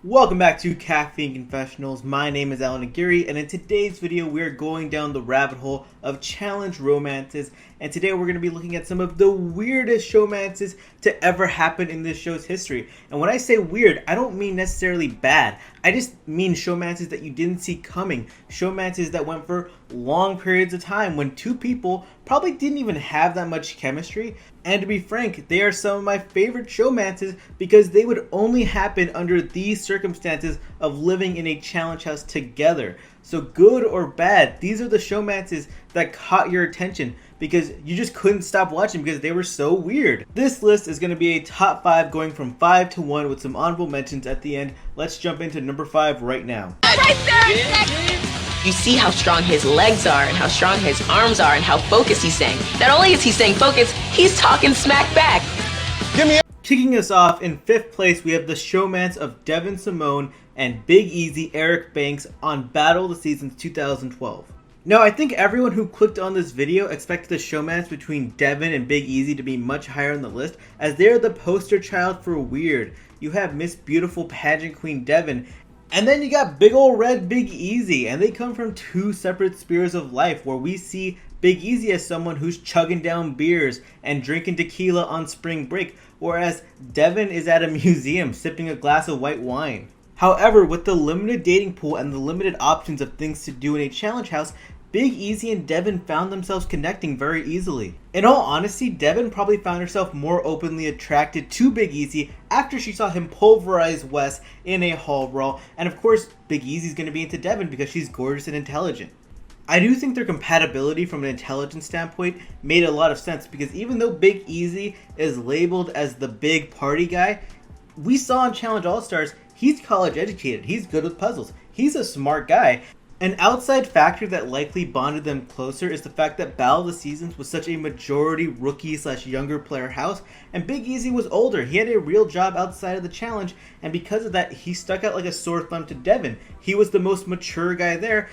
Welcome back to Caffeine Confessionals. My name is Allan, and in today's video we are going down the rabbit hole of challenge romances, and today we're going to be looking at some of the weirdest showmances to ever happen in this show's history. And when I say weird, I don't mean necessarily bad. I just mean showmances that you didn't see coming. Showmances that went for long periods of time when two people probably didn't even have that much chemistry. And to be frank, they are some of my favorite showmances because they would only happen under these circumstances of living in a challenge house together. So good or bad, these are the showmances that caught your attention because you just couldn't stop watching because they were so weird. This list is going to be a top 5 going from 5 to 1 with some honorable mentions at the end. Let's jump into number 5 right now. Right there! You see how strong his legs are and how strong his arms are and how focused he's saying. Not only is he staying focused, he's talking smack back. Kicking us off in 5th place, we have the showmance of Devyn, Simone, and Big Easy Eric Banks on Battle of the Seasons 2012. Now, I think everyone who clicked on this video expected the showmance between Devyn and Big Easy to be much higher on the list, as they're the poster child for weird. You have Miss Beautiful pageant queen Devyn, and then you got big ol' red Big Easy, and they come from two separate spheres of life where we see Big Easy as someone who's chugging down beers and drinking tequila on spring break, whereas Devyn is at a museum sipping a glass of white wine. However, with the limited dating pool and the limited options of things to do in a challenge house, Big Easy and Devyn found themselves connecting very easily. In all honesty, Devyn probably found herself more openly attracted to Big Easy after she saw him pulverize Wes in a hall brawl, and of course, Big Easy's going to be into Devyn because she's gorgeous and intelligent. I do think their compatibility from an intelligence standpoint made a lot of sense because even though Big Easy is labeled as the big party guy, we saw on Challenge All-Stars, he's college educated, he's good with puzzles, he's a smart guy. An outside factor that likely bonded them closer is the fact that Battle of the Seasons was such a majority rookie/younger player house, and Big Easy was older. He had a real job outside of the challenge, and because of that, he stuck out like a sore thumb to Devyn. He was the most mature guy there,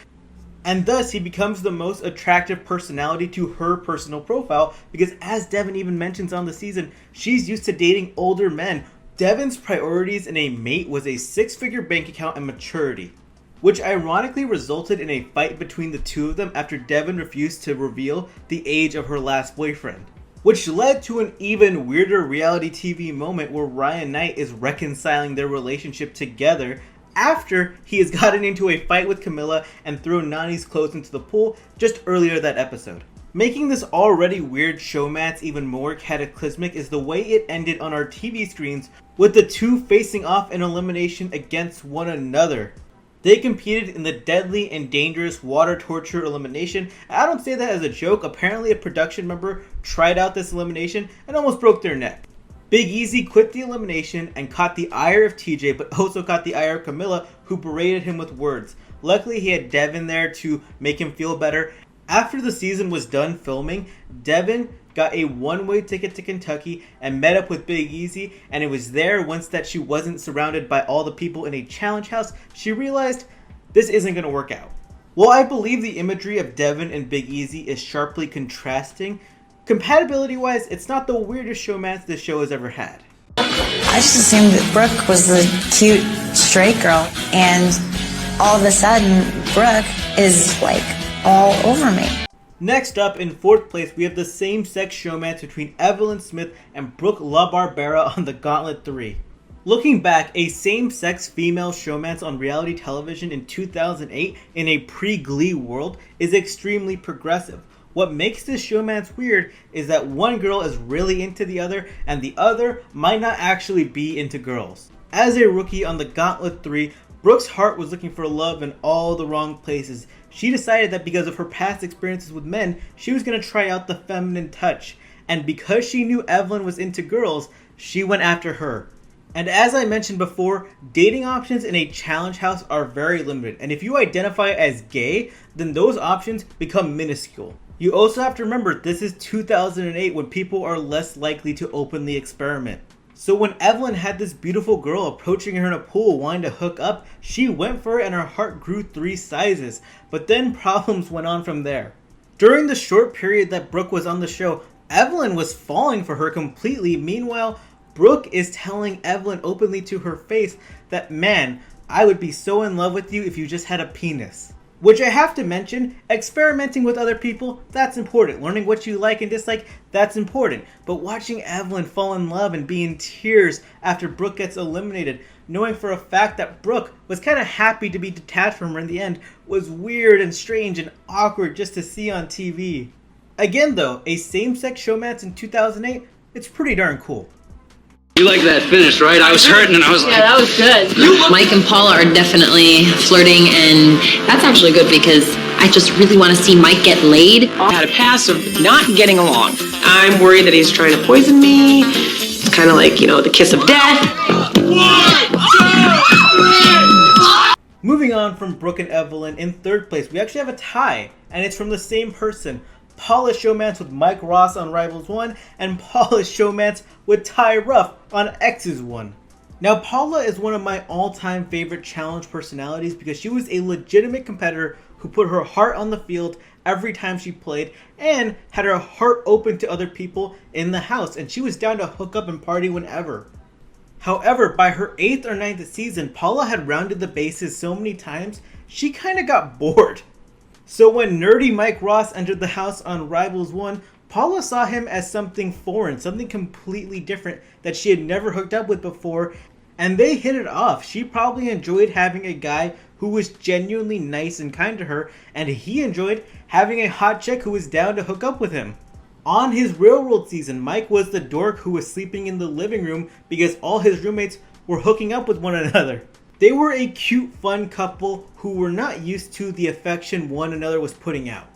and thus he becomes the most attractive personality to her personal profile, because as Devyn even mentions on the season, she's used to dating older men. Devyn's priorities in a mate was a 6-figure bank account and maturity, which ironically resulted in a fight between the two of them after Devyn refused to reveal the age of her last boyfriend, which led to an even weirder reality TV moment where Ryan Knight is reconciling their relationship together after he has gotten into a fight with Camilla and thrown Nany's clothes into the pool just earlier that episode. Making this already weird showmance even more cataclysmic is the way it ended on our TV screens, with the two facing off in elimination against one another. They competed in the deadly and dangerous water torture elimination. I don't say that as a joke. Apparently a production member tried out this elimination and almost broke their neck. Big Easy quit the elimination and caught the ire of TJ, but also caught the ire of Camilla, who berated him with words. Luckily he had Devyn there to make him feel better. After the season was done filming, Devyn got a one-way ticket to Kentucky and met up with Big Easy, and it was there, once that she wasn't surrounded by all the people in a challenge house, she realized this isn't going to work out. While I believe the imagery of Devyn and Big Easy is sharply contrasting, compatibility-wise, it's not the weirdest showmance this show has ever had. I just assumed that Brooke was the cute straight girl, and all of a sudden, Brooke is like all over me. Next up, in 4th place, we have the same-sex showmance between Evelyn Smith and Brooke LaBarbera on the Gauntlet 3. Looking back, a same-sex female showmance on reality television in 2008 in a pre-Glee world is extremely progressive. What makes this showmance weird is that one girl is really into the other, and the other might not actually be into girls. As a rookie on the Gauntlet 3, Brooke's heart was looking for love in all the wrong places. She decided that because of her past experiences with men, she was going to try out the feminine touch. And because she knew Evelyn was into girls, she went after her. And as I mentioned before, dating options in a challenge house are very limited. And if you identify as gay, then those options become minuscule. You also have to remember, this is 2008 when people are less likely to openly experiment. So when Evelyn had this beautiful girl approaching her in a pool wanting to hook up, she went for it and her heart grew 3 sizes. But then problems went on from there. During the short period that Brooke was on the show, Evelyn was falling for her completely. Meanwhile, Brooke is telling Evelyn openly to her face that, man, I would be so in love with you if you just had a penis. Which I have to mention, experimenting with other people, that's important. Learning what you like and dislike, that's important. But watching Evelyn fall in love and be in tears after Brooke gets eliminated, knowing for a fact that Brooke was kind of happy to be detached from her in the end, was weird and strange and awkward just to see on TV. Again though, a same-sex showmance in 2008, it's pretty darn cool. You like that finish, right? I was hurting and I was like... Yeah, that was good. Mike and Paula are definitely flirting, and that's actually good because I just really want to see Mike get laid. I had a pass of not getting along. I'm worried that he's trying to poison me. It's kind of like, you know, the kiss of death. Moving on from Brooke and Evelyn, in third place, we actually have a tie, and it's from the same person. Paula's showmance with Mike Ross on Rivals 1, and Paula's showmance with Ruff on Exes 1. Now, Paula is one of my all-time favorite challenge personalities because she was a legitimate competitor who put her heart on the field every time she played and had her heart open to other people in the house, and she was down to hook up and party whenever. However, by her 8th or 9th season, Paula had rounded the bases so many times, she kinda got bored. So when nerdy Mike Ross entered the house on Rivals 1, Paula saw him as something foreign, something completely different that she had never hooked up with before, and they hit it off. She probably enjoyed having a guy who was genuinely nice and kind to her, and he enjoyed having a hot chick who was down to hook up with him. On his Railroad season, Mike was the dork who was sleeping in the living room because all his roommates were hooking up with one another. They were a cute, fun couple who were not used to the affection one another was putting out.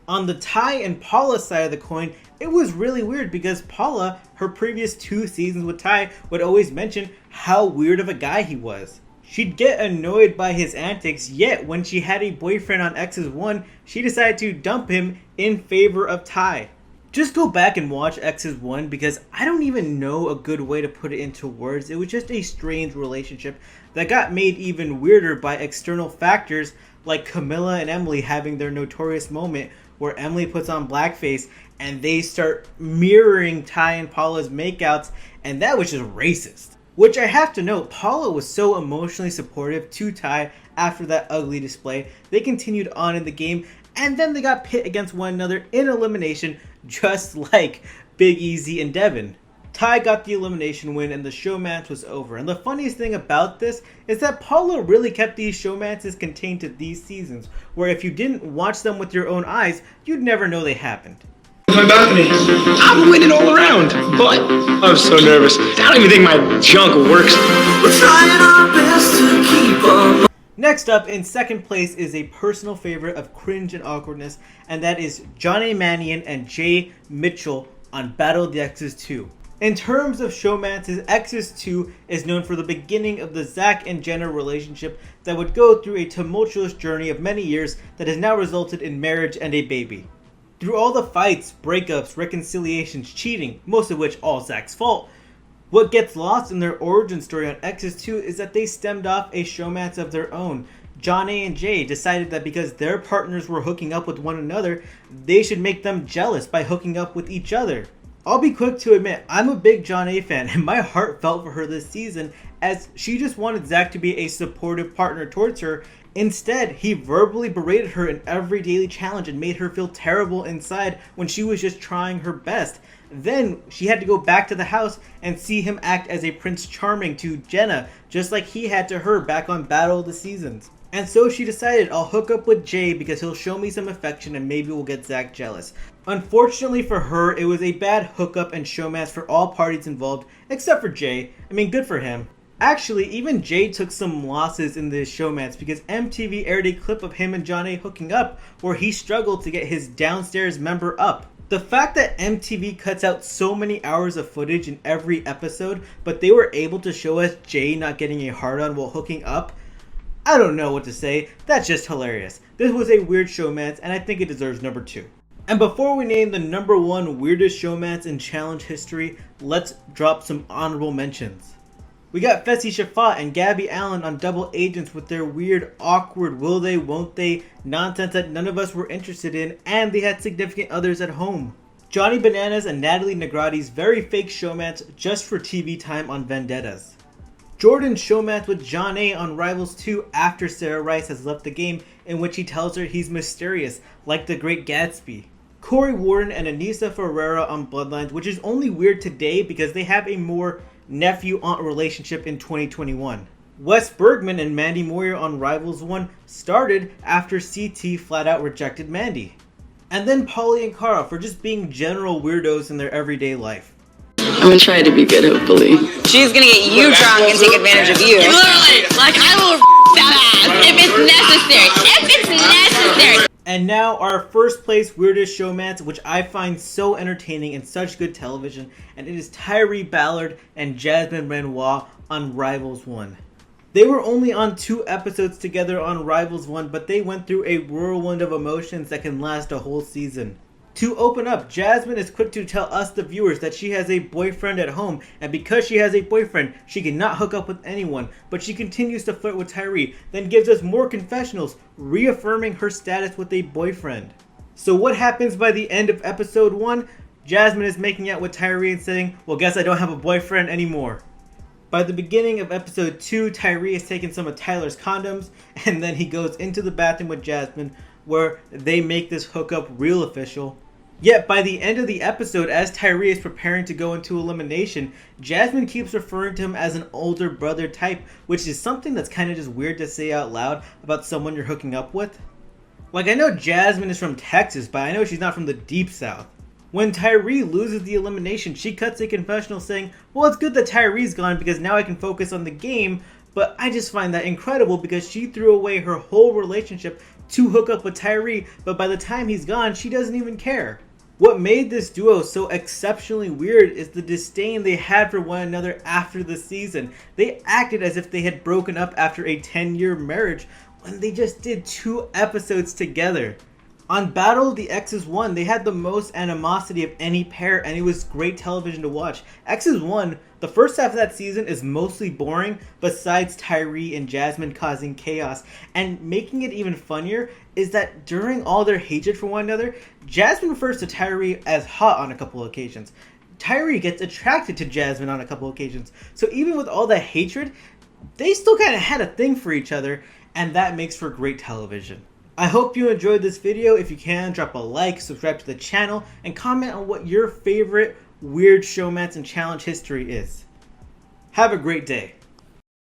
On the Ty and Paula side of the coin, it was really weird because Paula, her previous 2 seasons with Ty, would always mention how weird of a guy he was. She'd get annoyed by his antics, yet when she had a boyfriend on Exes 1, she decided to dump him in favor of Ty. Just go back and watch Exes 1 because I don't even know a good way to put it into words. It was just a strange relationship that got made even weirder by external factors like Camilla and Emily having their notorious moment where Emily puts on blackface and they start mirroring Ty and Paula's makeouts, and that was just racist. Which I have to note, Paula was so emotionally supportive to Ty after that ugly display. They continued on in the game, and then they got pit against one another in elimination, just like Big Easy and Devyn. Ty got the elimination win and the showmance was over. And the funniest thing about this is that Paula really kept these showmances contained to these seasons, where if you didn't watch them with your own eyes, you'd never know they happened. My balcony. I'm winning all around, but I'm so nervous. I don't even think my junk works. We're trying our best to keep up. Next up, in second place, is a personal favorite of cringe and awkwardness, and that is Jonna Mannion and Jay Mitchell on Battle of the Exes 2. In terms of showmances, Exes 2 is known for the beginning of the Zach and Jenna relationship that would go through a tumultuous journey of many years that has now resulted in marriage and a baby. Through all the fights, breakups, reconciliations, cheating, most of which all Zach's fault, what gets lost in their origin story on Exes 2 is that they stemmed off a showmance of their own. Jonna and Jay decided that because their partners were hooking up with one another, they should make them jealous by hooking up with each other. I'll be quick to admit, I'm a big Jonna fan, and my heart felt for her this season as she just wanted Zach to be a supportive partner towards her. Instead, he verbally berated her in every daily challenge and made her feel terrible inside when she was just trying her best. Then she had to go back to the house and see him act as a Prince Charming to Jenna, just like he had to her back on Battle of the Seasons. And so she decided, I'll hook up with Jay because he'll show me some affection and maybe we'll get Zach jealous. Unfortunately for her, it was a bad hookup and showmance for all parties involved, except for Jay. I mean, good for him. Actually, even Jay took some losses in this showmance because MTV aired a clip of him and Jonna hooking up where he struggled to get his downstairs member up. The fact that MTV cuts out so many hours of footage in every episode, but they were able to show us Jay not getting a hard-on while hooking up, I don't know what to say. That's just hilarious. This was a weird showmance, and I think it deserves number 2. And before we name the number 1 weirdest showmance in challenge history, let's drop some honorable mentions. We got Fessy Shafat and Gabby Allan on Double Agents with their weird, awkward, will they, won't they nonsense that none of us were interested in, and they had significant others at home. Johnny Bananas and Natalie Negrati's very fake showmance just for TV time on Vendettas. Jordan's showmance with John A on Rivals 2 after Sarah Rice has left the game, in which he tells her he's mysterious, like the Great Gatsby. Corey Warden and Anissa Ferreira on Bloodlines, which is only weird today because they have a more nephew-aunt relationship in 2021. Wes Bergman and Mandy Moyer on Rivals 1 started after CT flat out rejected Mandy. And then Pauly and Cara for just being general weirdos in their everyday life. I'm gonna try to be good, hopefully. She's gonna get you drunk and take advantage of you. Literally, like I will that ass if it's necessary. And now our first place weirdest showmance, which I find so entertaining and such good television, and it is Tyrie Ballard and Jasmine Reynaud on Rivals 1. They were only on 2 episodes together on Rivals 1, but they went through a whirlwind of emotions that can last a whole season. To open up, Jasmine is quick to tell us, the viewers, that she has a boyfriend at home, and because she has a boyfriend, she cannot hook up with anyone, but she continues to flirt with Tyrie, then gives us more confessionals, reaffirming her status with a boyfriend. So what happens by the end of episode 1? Jasmine is making out with Tyrie and saying, well, guess I don't have a boyfriend anymore. By the beginning of episode 2, Tyrie has taken some of Tyler's condoms, and then he goes into the bathroom with Jasmine, where they make this hookup real official. Yet by the end of the episode, as Tyrie is preparing to go into elimination, Jasmine keeps referring to him as an older brother type, which is something that's kind of just weird to say out loud about someone you're hooking up with. Like, I know Jasmine is from Texas, but I know she's not from the deep south. When Tyrie loses the elimination, she cuts a confessional saying, well, it's good that Tyrie's gone because now I can focus on the game, but I just find that incredible because she threw away her whole relationship to hook up with Tyrie, but by the time he's gone, she doesn't even care. What made this duo so exceptionally weird is the disdain they had for one another after the season. They acted as if they had broken up after a 10-year marriage when they just did 2 episodes together. On Battle of the Exes 1, they had the most animosity of any pair, and it was great television to watch. Exes 1, the first half of that season is mostly boring, besides Tyrie and Jasmine causing chaos. And making it even funnier is that during all their hatred for one another, Jasmine refers to Tyrie as hot on a couple of occasions. Tyrie gets attracted to Jasmine on a couple of occasions. So even with all that hatred, they still kind of had a thing for each other, and that makes for great television. I hope you enjoyed this video. If you can, drop a like, subscribe to the channel, and comment on what your favorite weird showmance and challenge history is. Have a great day.